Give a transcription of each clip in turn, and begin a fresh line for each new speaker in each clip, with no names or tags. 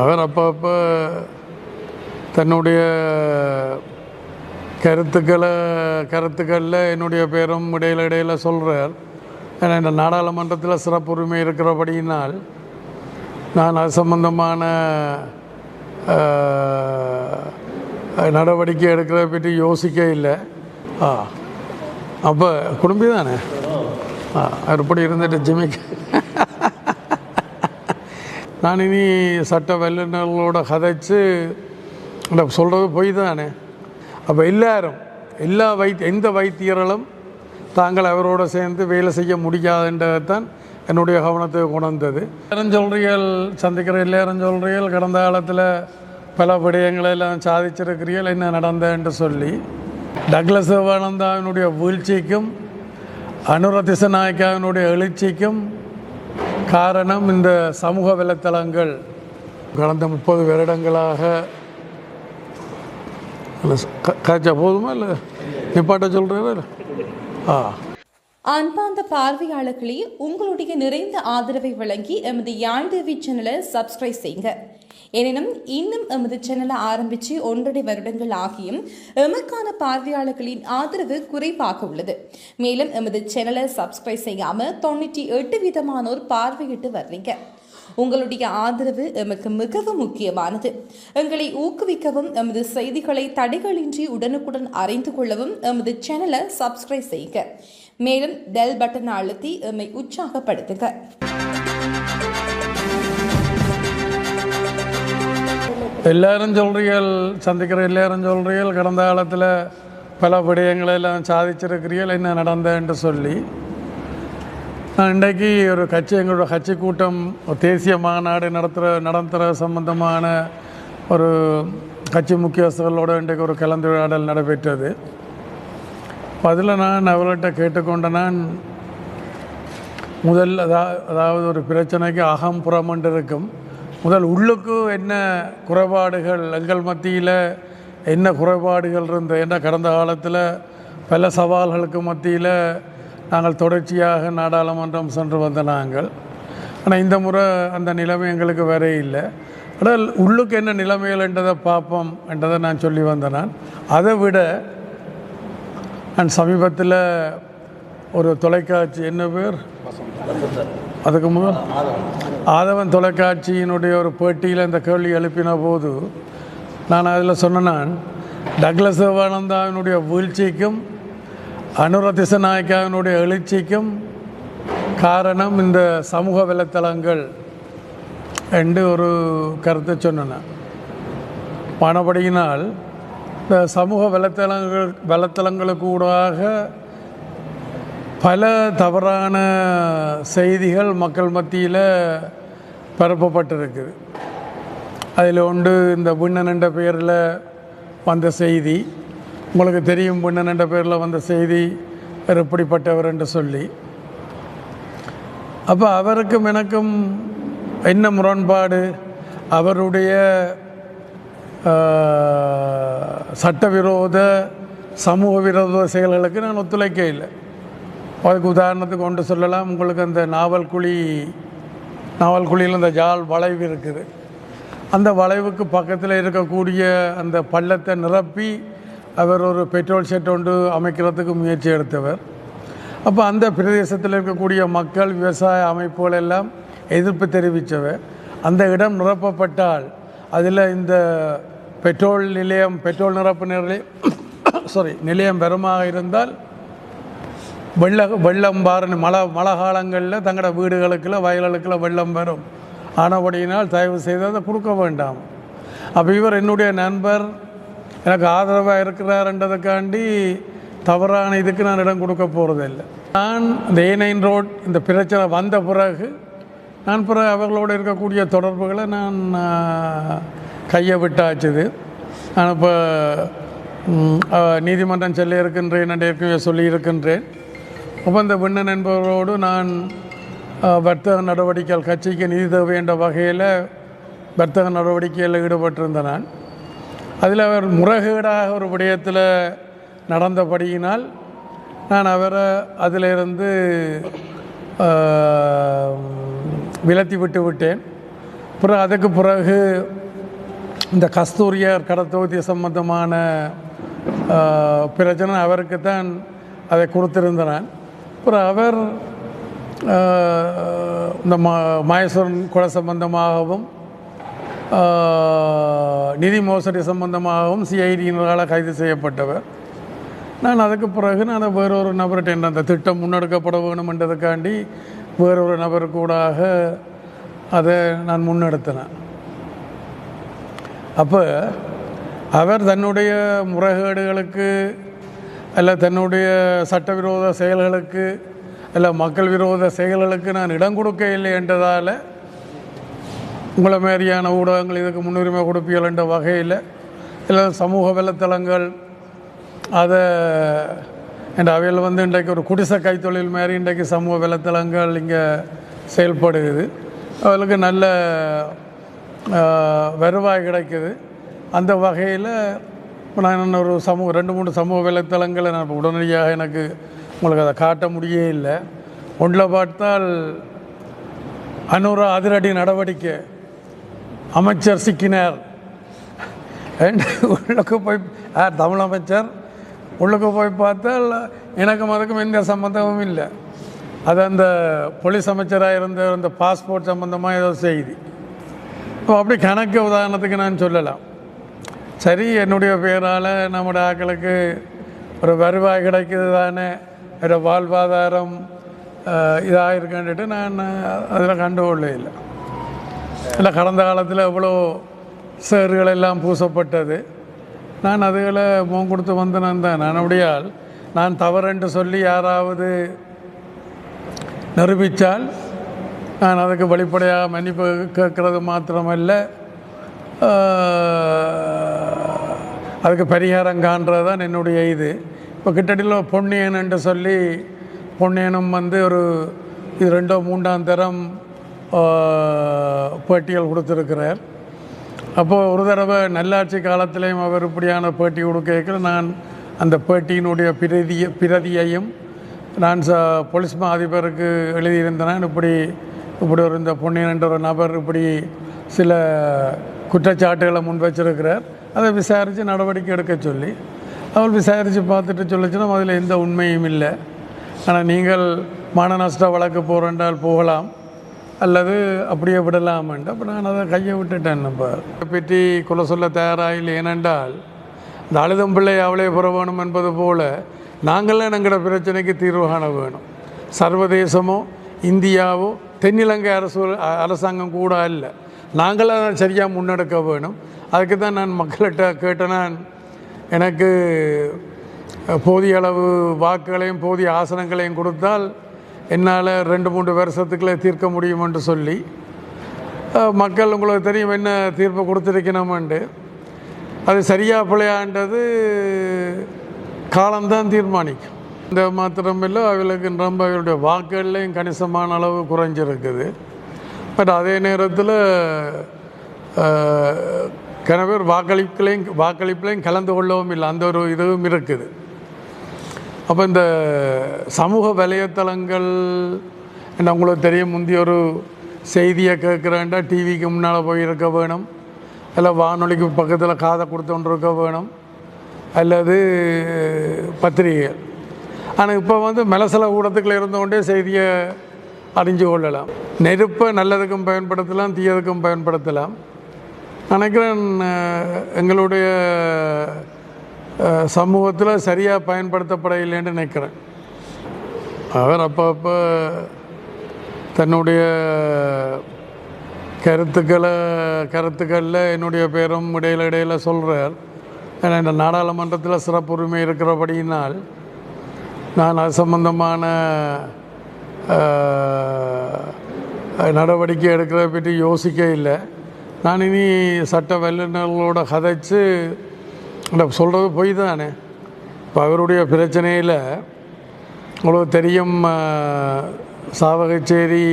அவர் அப்பப்போ தன்னுடைய கருத்துக்களில் என்னுடைய பேரும் இடையில் சொல்கிறார். ஏன்னா இந்த நாடாளுமன்றத்தில் சிறப்புரிமை இருக்கிறபடியினால் நான் அது சம்பந்தமான நடவடிக்கை எடுக்கிறத பற்றி யோசிக்க இல்லை. அப்போ குடும்பி தானே அப்படி இருந்துட்டு ஜிமிக்க நான் இனி சட்ட வல்லுநர்களோட கதைச்சு சொல்கிறது பொய் தானே. அப்போ எந்த வைத்தியர்களும் தாங்கள் அவரோடு சேர்ந்து வேலை செய்ய முடியாதுன்றதான் என்னுடைய கவனத்துக்கு கொண்டது. சந்திக்கிற எல்லாரும் சொல்கிறீர்கள் கடந்த காலத்தில் பல விடயங்களெல்லாம் சாதிச்சிருக்கிறீர்கள் என்ன நடந்தேன்னு சொல்லி. டக்ளஸ் தேவானந்தாவினுடைய வீழ்ச்சிக்கும் அனுர திசாநாயக்காவினுடைய எழுச்சிக்கும் காரணம் இந்த சமூக வலைத்தளங்கள். கடந்த 30 வருடங்களாக காய்ச்சா போதுமா இல்லை நிப்பாட்ட சொல்கிறீர்கள்?
அன்பார்ந்த பார்வையாளர்களே, உங்களுடைய நிறைந்த ஆதரவை வழங்கி எமது யாழ் டிவி சேனலை சப்ஸ்கிரைப் செய்யுங்க. எனினும் இன்னும் எமது சேனலை ஆரம்பித்து 1.5 வருடங்கள் ஆகியும் எமக்கான பார்வையாளர்களின் ஆதரவு குறைவாக உள்ளது. மேலும் எமது சேனலை சப்ஸ்கிரைப் செய்யாமல் 98% பார்வையிட்டு வர்றீங்க. உங்களுடைய ஆதரவு எமக்கு மிகவும் முக்கியமானது. எங்களை ஊக்குவிக்கவும் எமது செய்திகளை தடைகளின்றி உடனுக்குடன் அறிந்து கொள்ளவும் எமது சேனலை சப்ஸ்கிரைப் செய்யுங்க. மேலும் பெல் பட்டன் அழுத்தி எம்மை உற்சாகப்படுத்துங்க.
எல்லாரும் சொல்கிறீர்கள், சந்திக்கிற எல்லாரும் சொல்கிறீர்கள் கடந்த காலத்தில் பல விடயங்களெல்லாம் சாதிச்சிருக்கிறீர்கள் என்ன நடந்தேன்னு சொல்லி. நான் இன்றைக்கு எங்களோட கட்சி கூட்டம் தேசிய மாநாடு நடத்துகிற சம்பந்தமான ஒரு கட்சி முக்கியஸ்தர்களோடு இன்றைக்கு ஒரு கலந்துரையாடல் நடைபெற்றது. அதில் நான் அவர்கிட்ட கேட்டுக்கொண்ட நான் முதல் அதாவது ஒரு பிரச்சனைக்கு அகம் புறமன்று இருக்கும். முதல் உள்ளுக்கு என்ன குறைபாடுகள் எங்கள் மத்தியில் என்ன குறைபாடுகள் இருந்தது. ஏன்னா கடந்த காலத்தில் பல சவால்களுக்கு மத்தியில் நாங்கள் தொடர்ச்சியாக நாடாளுமன்றம் சென்று வந்த நாங்கள். ஆனால் இந்த முறை அந்த நிலைமை எங்களுக்கு வேற இல்லை. ஆனால் உள்ளுக்கு என்ன நிலைமைகள் என்றதை பார்ப்போம் என்றதை நான் சொல்லி வந்தேன். அதை விட நான் சமீபத்தில் ஒரு தொலைக்காட்சி என்ன பேர் அதுக்கு முதல் ஆதவன் தொலைக்காட்சியினுடைய ஒரு பேட்டியில் இந்த கேள்வி எழுப்பின போது நான் அதில் சொன்னேன், டக்ளஸ் தேவானந்தாவினுடைய வீழ்ச்சிக்கும் அனுர திசாநாயக்காவினுடைய எழுச்சிக்கும் காரணம் இந்த சமூக வலைத்தளங்கள் என்று ஒரு கருத்தை சொன்னேன். மனப்படியினால் இந்த சமூக வலைத்தளங்களுக்கு ஊடாக பல தவறான செய்திகள் மக்கள் மத்தியில் பரப்பப்பட்டிருக்குது. அதில் ஒன்று இந்த விண்ணன் என்ற பெயரில் வந்த செய்தி. உங்களுக்கு தெரியும், விண்ணன் என்ற பெயரில் வந்த செய்தி எப்படிப்பட்டவர் என்று சொல்லி. அப்போ அவருக்கும் எனக்கும் என்ன முரண்பாடு? அவருடைய சட்டவிரோத சமூக விரோத செயல்களுக்கு நான் ஒத்துழைக்க இல்லை. அதுக்கு உதாரணத்துக்கு கொண்டு சொல்லலாம். உங்களுக்கு அந்த நாவல்குழியில் அந்த ஜால் வளைவு இருக்குது. அந்த வளைவுக்கு பக்கத்தில் இருக்கக்கூடிய அந்த பள்ளத்தை நிரப்பி அவர் ஒரு பெட்ரோல் ஷெட் ஒன்று அமைக்கிறதுக்கு முயற்சி எடுத்தவர். அப்போ அந்த பிரதேசத்தில் இருக்கக்கூடிய மக்கள், விவசாய அமைப்புகள் எல்லாம் எதிர்ப்பு தெரிவித்தவர். அந்த இடம் நிரப்பப்பட்டால் அதில் இந்த பெட்ரோல் நிரப்பு நிலையம் பெருமாக இருந்தால் வெள்ளம் மழை காலங்களில் தங்களோட வீடுகளுக்குள்ள வயல்களுக்குள்ள வெள்ளம் வரும். ஆனபடியினால் தயவு செய்து அதை கொடுக்க வேண்டாம். அப்போ இவர் என்னுடைய நண்பர், எனக்கு ஆதரவாக இருக்கிறார்ன்றதுக்காண்டி தவறான இதுக்கு நான் இடம் கொடுக்க போகிறதில்லை. நான் இந்த A9 ரோட் இந்த பிரச்சனை வந்த பிறகு அவர்களோடு இருக்கக்கூடிய தொடர்புகளை நான் கையை விட்டாச்சுது. நான் இப்போ நீதிமன்றம் செல்ல இருக்கின்றேன் என்று ஏற்கனவே சொல்லியிருக்கின்றேன். அப்போ இந்த விண்ணன் என்பவரோடு நான் வர்த்தக நடவடிக்கைகள், கட்சிக்கு நிதி தேவை என்ற வகையில் வர்த்தக நடவடிக்கையில் ஈடுபட்டிருந்த நான் அதில் அவர் முறைகேடாக ஒரு விடயத்தில் நடந்தபடியினால் நான் அவரை அதிலிருந்து விலத்தி விட்டேன். அப்புறம் அதுக்கு பிறகு இந்த கஸ்தூரியார் கடத்தொகுதி சம்பந்தமான பிரச்சனை அவருக்கு தான் அதை கொடுத்திருந்தான். அப்புறம் அவர் இந்த மகேஸ்வரன் கொலை சம்பந்தமாகவும் நிதி மோசடி சம்பந்தமாகவும் சிஐடியினரால் கைது செய்யப்பட்டவர். நான் அதுக்கு பிறகு நான் வேறொரு நபர்கிட்ட அந்த திட்டம் முன்னெடுக்கப்பட வேணுமென்றதுக்காண்டி வேறொரு நபர் கூடாக அதை நான் முன்னெடுத்தினேன். அப்போ அவர் தன்னுடைய முறைகேடுகளுக்கு அல்ல தன்னுடைய சட்டவிரோத செயல்களுக்கு அல்ல மக்கள் விரோத செயல்களுக்கு நான் இடம் கொடுக்க இல்லை என்றதால் உங்களை மாதிரியான ஊடகங்கள் இதுக்கு முன்னுரிமை கொடுப்பீர்கள் என்ற வகையில் இல்லை சமூக வலைத்தளங்கள் அதை என்ற அவையில் இன்றைக்கு ஒரு குடிசை கைத்தொழில் மாதிரி இன்றைக்கு சமூக வலைத்தளங்கள் இங்கே செயல்படுகிறது. அவர்களுக்கு நல்ல வருவாய் கிடைக்குது. அந்த வகையில் நான் ஒரு 2-3 சமூக வலைத்தளங்களை நான் உடனடியாக எனக்கு உங்களுக்கு அதை காட்ட முடியே இல்லை. ஒன்றில் பார்த்தால் அன்னூறு அதிரடி நடவடிக்கை, அமைச்சர் சிக்கினார், உள்ளுக்கு போய் தமிழ் அமைச்சர் உள்ளுக்கு போய் பார்த்தால் எனக்கும் அதுக்கும் எந்த சம்மந்தமும் இல்லை. அது அந்த போலீஸ் அமைச்சராக இருந்த அந்த பாஸ்போர்ட் சம்மந்தமாக ஏதோ செய்தி. இப்போ அப்படி கணக்கு உதாரணத்துக்கு நான் சொல்லலாம். சரி, என்னுடைய பேரால் நம்முடைய ஆக்களுக்கு ஒரு வருவாய் கிடைக்குது தானே, ஒரு வாழ்வாதாரம் இதாக இருக்குன்ட்டு நான் அதில் கண்டுகொள்ள இல்லை. இல்லை, கடந்த காலத்தில் எவ்வளோ சேறுகள் எல்லாம் பூசப்பட்டது. நான் அதுகளை முகம் கொடுத்து வந்தேன் தான். அப்படியால் நான் தவறென்று சொல்லி யாராவது நிரூபித்தால் நான் அதுக்கு வெளிப்படையாக மன்னிப்பு கேட்கறது மாத்திரமல்ல, அதுக்கு பரிகாரம் காண்றது தான் என்னுடைய இது. இப்போ கிட்டத்தட்ட பொன்னியன் என்று சொல்லி பொன்னியனும் ஒரு இது 2-3ஆம் தரம் பேட்டிகள் கொடுத்துருக்கிறார். அப்போது ஒரு தடவை நல்லாட்சி காலத்திலையும் அவர் இப்படியான பேட்டி கொடுக்க நான் அந்த பேட்டியினுடைய பிரதியையும் நான் போலீஸ் மா அதிபருக்கு எழுதியிருந்தேன். இப்படி இந்த பொன்னியன் என்ற ஒரு நபர் இப்படி சில குற்றச்சாட்டுகளை முன் வச்சிருக்கிறார், அதை விசாரித்து நடவடிக்கை எடுக்க சொல்லி அவள் விசாரித்து பார்த்துட்டு சொல்லிச்சுன்னா அதில் எந்த உண்மையும் இல்லை. ஆனால் நீங்கள் மான நஷ்ட வழக்கு போகிறேன்றால் போகலாம் அல்லது அப்படியே விடலாமென்று. அப்போ நான் அதை கையை விட்டுட்டேன். இப்போ பற்றி கொலை சொல்ல தயாராக ஏனென்றால் இந்த அழுதம்பிள்ளை அவளே பெற வேணும் என்பது போல் நாங்களாம் எங்களோட பிரச்சனைக்கு தீர்வு காண வேணும். சர்வதேசமோ இந்தியாவோ தென்னிலங்கை அரசாங்கம் கூட இல்லை, நாங்களாம் அதை சரியாக முன்னெடுக்க வேணும். அதுக்கு தான் நான் மக்கள்கிட்ட கேட்டேன், எனக்கு போதிய அளவு வாக்குகளையும் போதிய ஆசனங்களையும் கொடுத்தால் என்னால் 2-3 வருஷத்துக்குள்ளே தீர்க்க முடியும் என்று சொல்லி மக்கள் உங்களுக்கு தெரியும் என்ன தீர்ப்பை கொடுத்துருக்கணுமெண்டு. அது சரியாக பிள்ளையாண்டது காலம்தான் தீர்மானிக்கும். இந்த மாத்திரமில்லை, அவர்களுக்கு ரொம்ப அவர்களுடைய வாக்குகள்லையும் கணிசமான அளவு குறைஞ்சிருக்குது. பட் அதே நேரத்தில் கணவர் வாக்களிப்புலையும் கலந்து கொள்ளவும் இல்லை, அந்த ஒரு இதுவும் இருக்குது. அப்போ இந்த சமூக வலைத்தளங்கள் என்ன உங்களுக்கு தெரியும், முந்தைய ஒரு செய்தியை கேட்குறேன்டா டிவிக்கு முன்னால் போய் இருக்க வேணும், இல்லை வானொலிக்கு பக்கத்தில் காதை கொடுத்து கொண்டு இருக்க வேணும், அல்லது பத்திரிகை. ஆனால் இப்போ மெலசல ஊடகத்துக்குள்ள இருந்து கொண்டே செய்தியை அறிஞ்சு கொள்ளலாம். நெருப்பை நல்லதுக்கும் பயன்படுத்தலாம், தீயதுக்கும் பயன்படுத்தலாம். நினைக்கிறேன் எங்களுடைய சமூகத்தில் சரியாக பயன்படுத்தப்பட இல்லைன்னு நினைக்கிறேன். அவர் அப்பப்போ தன்னுடைய கருத்துக்களில் என்னுடைய பேரும் இடையில சொல்கிறார். ஏன்னா இந்த நாடாளுமன்றத்தில் சிறப்புரிமை இருக்கிறபடியினால் நான் அது சம்பந்தமான நடவடிக்கை எடுக்கிறத பற்றி யோசிக்க இல்லை. நான் இனி சட்ட வல்லுநர்களோட கதைச்சு சொல்கிறது பொய் தானே. இப்போ அவருடைய பிரச்சனையில் உங்களுக்கு தெரியும், சாவகச்சேரி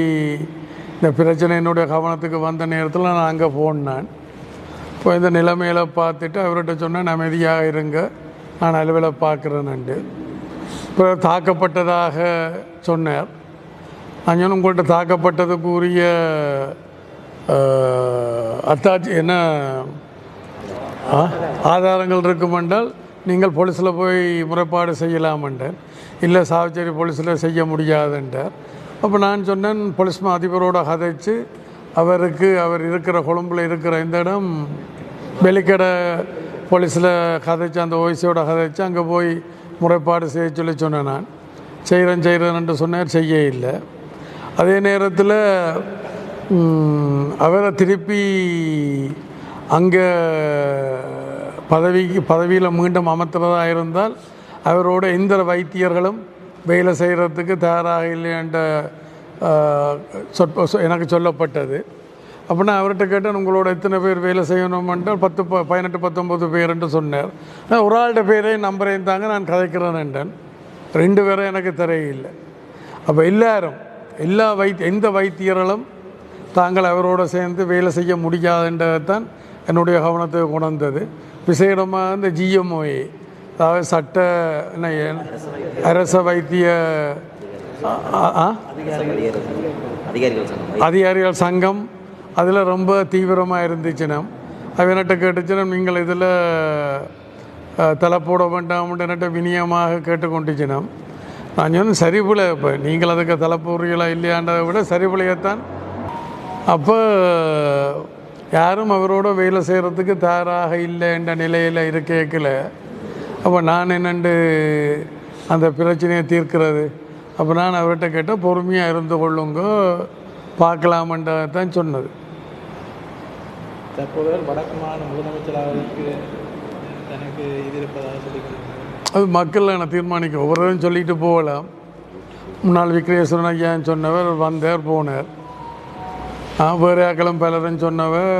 இந்த பிரச்சனை என்னுடைய கவனத்துக்கு வந்த நேரத்தில் நான் அங்கே போனேன். இப்போ இந்த நிலைமையில் பார்த்துட்டு அவர்கிட்ட சொன்னேன், அமைதியாக இருங்க, நான் அலுவலை பார்க்குறேன்னுண்டு. இப்போ தாக்கப்பட்டதாக சொன்னார். நான் சொன்ன உங்கள்கிட்ட தாக்கப்பட்டதுக்குரிய அத்தாட்சி என்ன ஆதாரங்கள் இருக்குமென்றால் நீங்கள் போலீஸில் போய் முறைப்பாடு செய்யலாமென்றார். இல்லை சாவச்சேரி போலீஸில் செய்ய முடியாதுன்றார். அப்போ நான் சொன்னேன், போலீஸ் அதிபரோட கதைச்சு அவர் இருக்கிற கொழும்பில் இருக்கிற இந்த இடம் வெளிக்கடை போலீஸில் கதைச்சு அந்த ஓய்ஸோட கதைச்சு அங்கே போய் முறைப்பாடு செய்ய சொன்னேன். நான் செய்கிறேன்னு சொன்னார், செய்ய இல்லை. அதே நேரத்தில் அவரை திருப்பி அங்கே பதவியில் மீண்டும் அமர்த்துறதா இருந்தால் அவரோட எந்த வைத்தியர்களும் வேலை செய்கிறதுக்கு தயாராக இல்லைன்ற எனக்கு சொல்லப்பட்டது. அப்படின்னா அவர்கிட்ட கேட்டேன், உங்களோட எத்தனை பேர் வேலை செய்யணுமென்றால் 18 19 பேருன்னு சொன்னார். ஒரு ஆள்கிட்ட பேரையும் நம்பரையும் தாங்க நான் கதைக்கிறேன் என்றேன். 2 பேரும் எனக்கு தெரியல. அப்போ எந்த வைத்தியர்களும் தாங்கள் அவரோடு சேர்ந்து வேலை செய்ய முடியாதுன்றதான் என்னுடைய கவனத்தை கொண்டது. விசேடமாக இந்த GMOA, அதாவது அரச வைத்திய அதிகாரிகள் சங்கம், அதில் ரொம்ப தீவிரமாக இருந்துச்சுன்னா அவன்கிட்ட கேட்டுச்சுன்னா, நீங்கள் இதில் தலை போட வேண்டாம்னு என்கிட்ட வினியமாக கேட்டுக்கொண்டுச்சுன்னா நான் சொன்ன சரிபுல, இப்போ நீங்கள் அதுக்கு தலை போடுறீங்களா இல்லையான்றதை விட சரிபுலையத்தான். அப்போ யாரும் அவரோட வேலை செய்கிறதுக்கு தயாராக இல்லைன்ற நிலையில் இருக்கல. அப்போ நான் என்னண்டு அந்த பிரச்சனையை தீர்க்கிறது? அப்போ நான் அவர்கிட்ட கேட்டால் பொறுமையாக இருந்து கொள்ளுங்க, பார்க்கலாமன்றதான் சொன்னது.
தற்போது வடக்கு மாநில முதலமைச்சராக தனக்கு இது இருப்பதாக சொல்லி
அது மக்கள் நான் தீர்மானிக்க, ஒவ்வொருவரும் சொல்லிட்டு போகலாம். முன்னாள் விக்ரேஸ்வரன் ஐயான்னு சொன்னவர் வந்தார் போனார். வேறு ஆக்களும் பலரும் சொன்னவர்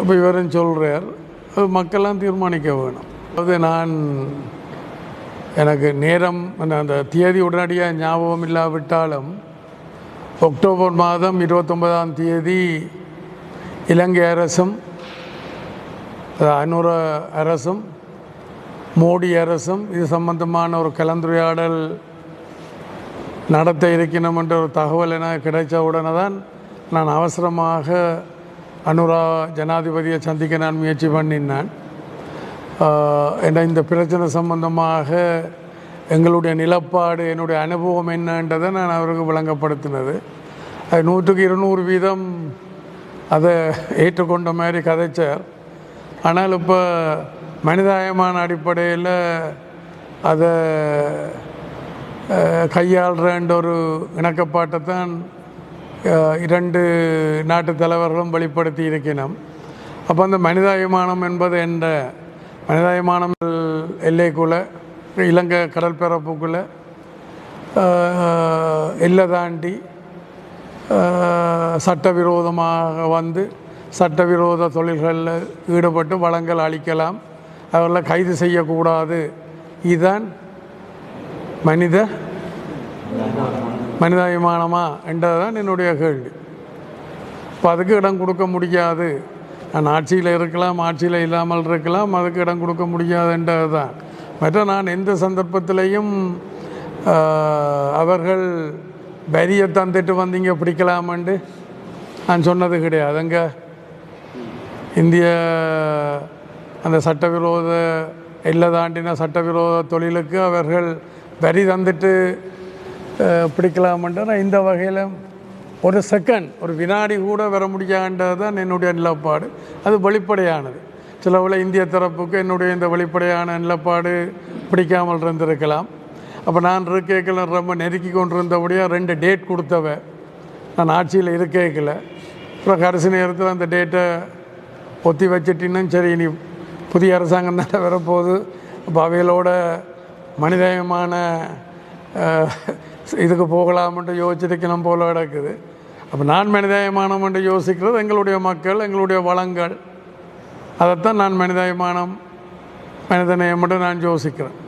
இப்போ இவரும் சொல்கிறார். அது மக்கள்லாம் தீர்மானிக்க வேணும். அது எனக்கு நேரம் அந்த தேதி உடனடியாக ஞாபகம் இல்லாவிட்டாலும் அக்டோபர் மாதம் 29ஆம் தேதி இலங்கை அரசும் அனுர அரசும் மோடி அரசும் இது சம்பந்தமான ஒரு கலந்துரையாடல் நடத்த இருக்கணும் என்ற ஒரு தகவல் என கிடைச்ச உடனே தான் நான் அவசரமாக அனுரா ஜனாதிபதியை சந்திக்க நான் முயற்சி பண்ணினேன். இந்த பிரச்சனை சம்பந்தமாக எங்களுடைய நிலப்பாடு, என்னுடைய அனுபவம் என்னன்றதை நான் அவருக்கு விளங்கப்படுத்தினது. அது 100க்கு 200% அதை ஏற்றுக்கொண்ட மாதிரி கதைச்சார். ஆனால் இப்போ மனிதாயமான அடிப்படையில் அதை கையாளுறன்ற ஒரு இணக்கப்பாட்டை தான் 2 நாட்டு தலைவர்களும் வெளிப்படுத்தி இருக்கணும். அப்போ அந்த மனிதாயமானம் என்பது என்ற மனிதாயமானம் எல்லைக்குள்ளே இலங்கை கடற்பரப்புக்குள்ளே எல்லை தாண்டி சட்டவிரோதமாக வந்து சட்டவிரோத தொழில்களில் ஈடுபட்டு வளங்கள் அளிக்கலாம், அவர்களை கைது செய்யக்கூடாது. இதுதான் மனிதாபிமானமா என்றதுதான் என்னுடைய கேள்வி. இப்போ அதுக்கு இடம் கொடுக்க முடியாது. நான் ஆட்சியில் இருக்கலாம், ஆட்சியில் இல்லாமல் இருக்கலாம், அதுக்கு இடம் கொடுக்க முடியாதுன்றது தான். மற்ற நான் எந்த சந்தர்ப்பத்திலையும் அவர்கள் வரியை தந்துட்டு வந்தீங்க பிடிக்கலாமண்டு நான் சொன்னது கிடையாது. அங்கே இந்திய அந்த சட்டவிரோத எல்லை தாண்டின சட்டவிரோத தொழிலுக்கு அவர்கள் வரி தந்துட்டு பிடிக்கலாமன்ற நான் இந்த வகையில் ஒரு செகண்ட், ஒரு வினாடி கூட வர முடியாதுன்றது தான் என்னுடைய நிலப்பாடு. அது வெளிப்படையானது. சிலவுல இந்திய தரப்புக்கு என்னுடைய இந்த வெளிப்படையான நிலப்பாடு பிடிக்காமல் இருந்திருக்கலாம். அப்போ நான் இருக்கைகளை ரொம்ப நெருக்கி கொண்டு இருந்தபடியாக 2 டேட் கொடுத்தவ நான் ஆட்சியில் இருக்கைக்கல. அப்புறம் கடைசி நேரத்தில் அந்த டேட்டை ஒத்தி வச்சுட்டின்னு சரி, இனி புதிய அரசாங்கம் தான் வரப்போகுது, அப்போ அவைகளோட மனிதமான இதுக்கு போகலாம்ன்ட்டு யோசிச்சிருக்கணும் போல கிடக்குது. அப்போ நான் மனிதாயமானம்ன்ட்டு யோசிக்கிறது எங்களுடைய மக்கள், எங்களுடைய வளங்கள், அதைத்தான் நான் மனிதாயமானம் மனிதநேயம்ன்ட்டு நான் யோசிக்கிறேன்.